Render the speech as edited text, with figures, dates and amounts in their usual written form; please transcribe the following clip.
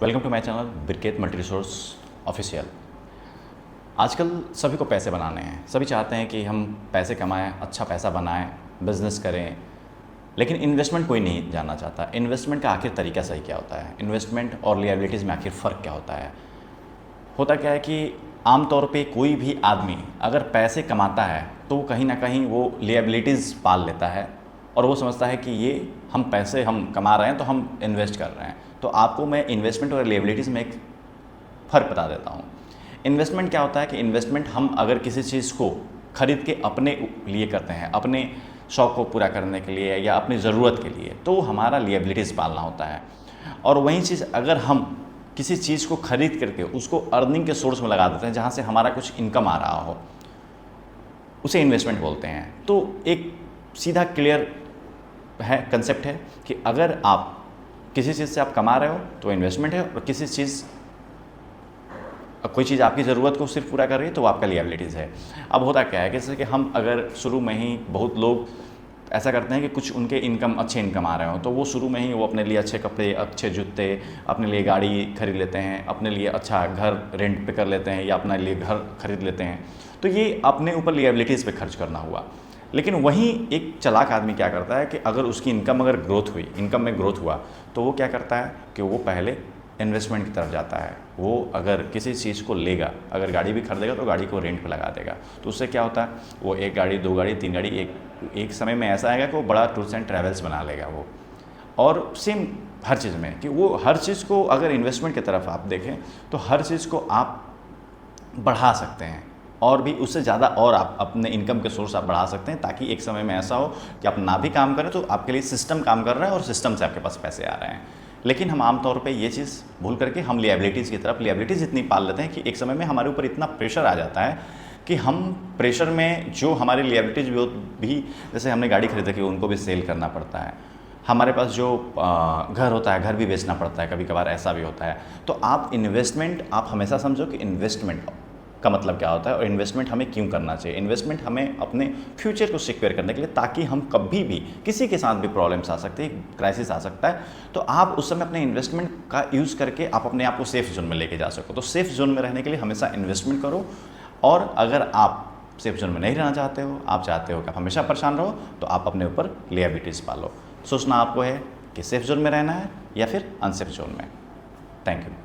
Welcome to my channel briquette multi resource official. आजकल सभी को पैसे बनाने हैं, सभी चाहते हैं कि हम पैसे कमाएं, अच्छा पैसा बनाएं, बिजनेस करें, लेकिन इन्वेस्टमेंट कोई नहीं जानना चाहता। इन्वेस्टमेंट का आखिर तरीका सही क्या होता है, इन्वेस्टमेंट और लिएबिलिटीज़ में आखिर फ़र्क क्या होता है। होता क्या है कि आमतौर पे कोई भी आदमी अगर पैसे कमाता है तो कहीं ना कहीं वो लिएबिलिटीज़ पाल लेता है और वो समझता है कि ये हम पैसे हम कमा रहे हैं तो हम इन्वेस्ट कर रहे हैं। तो आपको मैं इन्वेस्टमेंट और लिएबिलिटीज़ में एक फ़र्क बता देता हूँ। इन्वेस्टमेंट क्या होता है कि इन्वेस्टमेंट हम अगर किसी चीज़ को खरीद के अपने लिए करते हैं, अपने शौक़ को पूरा करने के लिए या अपनी ज़रूरत के लिए, तो हमारा लिएबिलिटीज़ पालना होता है। और वही चीज़ अगर हम किसी चीज़ को खरीद करके उसको अर्निंग के सोर्स में लगा देते हैं, जहाँ से हमारा कुछ इनकम आ रहा हो, उसे इन्वेस्टमेंट बोलते हैं। तो एक सीधा क्लियर है कंसेप्ट है कि अगर आप किसी चीज़ से आप कमा रहे हो तो इन्वेस्टमेंट है, और किसी चीज़ कोई चीज़ आपकी ज़रूरत को सिर्फ पूरा कर रही है तो वो आपका लिएबिलिटीज़ है। अब होता क्या है, जैसे कि हम अगर शुरू में ही बहुत लोग ऐसा करते हैं कि कुछ उनके अच्छे इनकम आ रहे हो तो वो शुरू में ही वो अपने लिए अच्छे कपड़े, अच्छे जूते, अपने लिए गाड़ी खरीद लेते हैं, अपने लिए अच्छा घर रेंट पे कर लेते हैं या अपने लिए घर खरीद लेते हैं। तो ये अपने ऊपर लिएबिलिटीज़ पे खर्च करना हुआ। लेकिन वहीं एक चालाक आदमी क्या करता है कि अगर उसकी इनकम में ग्रोथ हुआ तो वो क्या करता है कि वो पहले इन्वेस्टमेंट की तरफ जाता है। वो अगर किसी चीज़ को लेगा, अगर गाड़ी भी खरीदेगा तो गाड़ी को रेंट पे लगा देगा। तो उससे क्या होता है, वो एक गाड़ी, दो गाड़ी, तीन गाड़ी, एक समय में ऐसा आएगा कि वो बड़ा टूर्स एंड ट्रैवल्स बना लेगा वो। और सेम हर चीज़ में कि वो हर चीज़ को अगर इन्वेस्टमेंट की तरफ आप देखें तो हर चीज़ को आप बढ़ा सकते हैं और भी उससे ज़्यादा, और आप अपने इनकम के सोर्स आप बढ़ा सकते हैं, ताकि एक समय में ऐसा हो कि आप ना भी काम करें तो आपके लिए सिस्टम काम कर रहा है और सिस्टम से आपके पास पैसे आ रहे हैं। लेकिन हम आमतौर पे ये चीज़ भूल करके हम लिएबिलिटीज़ की तरफ लिएबिलिटीज़ इतनी पाल लेते हैं कि एक समय में हमारे ऊपर इतना प्रेशर आ जाता है कि हम प्रेशर में जो हमारी लिएबिलिटीज़ भी, जैसे हमने गाड़ी खरीदी कि उनको भी सेल करना पड़ता है, हमारे पास जो घर होता है घर भी बेचना पड़ता है, कभी कभार ऐसा भी होता है। तो आप हमेशा समझो कि इन्वेस्टमेंट का मतलब क्या होता है और इन्वेस्टमेंट हमें क्यों करना चाहिए। इन्वेस्टमेंट हमें अपने फ्यूचर को सिक्योर करने के लिए, ताकि हम कभी भी किसी के साथ भी प्रॉब्लम्स आ सकती है, क्राइसिस आ सकता है, तो आप उस समय अपने इन्वेस्टमेंट का यूज़ करके आप अपने आप को सेफ जोन में लेके जा सको। तो सेफ जोन में रहने के लिए हमेशा इन्वेस्टमेंट करो। और अगर आप सेफ जोन में नहीं रहना चाहते हो, आप चाहते हो कि आप हमेशा परेशान रहो, तो आप अपने ऊपर लिएबिलिटीज़ पालो। सोचना आपको है कि सेफ जोन में रहना है या फिर अनसेफ जोन में। Thank you.